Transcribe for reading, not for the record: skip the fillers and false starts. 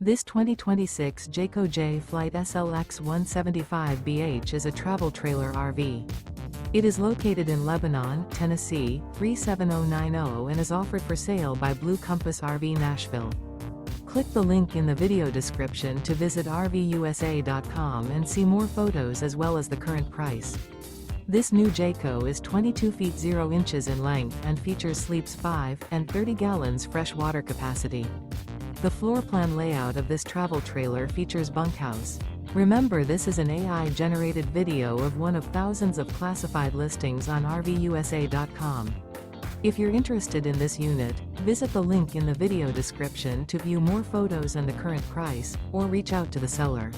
This 2026 Jayco Jay Flight SLX 175BH is a travel trailer RV. It is located in Lebanon, Tennessee, 37090 and is offered for sale by Blue Compass RV Nashville. Click the link in the video description to visit RVUSA.com and see more photos as well as the current price. This new Jayco is 22 feet 0 inches in length and features sleeps 5 and 30 gallons fresh water capacity. The floor plan layout of this travel trailer features bunkhouse. Remember, this is an AI-generated video of one of thousands of classified listings on RVUSA.com. If you're interested in this unit, visit the link in the video description to view more photos and the current price, or reach out to the seller.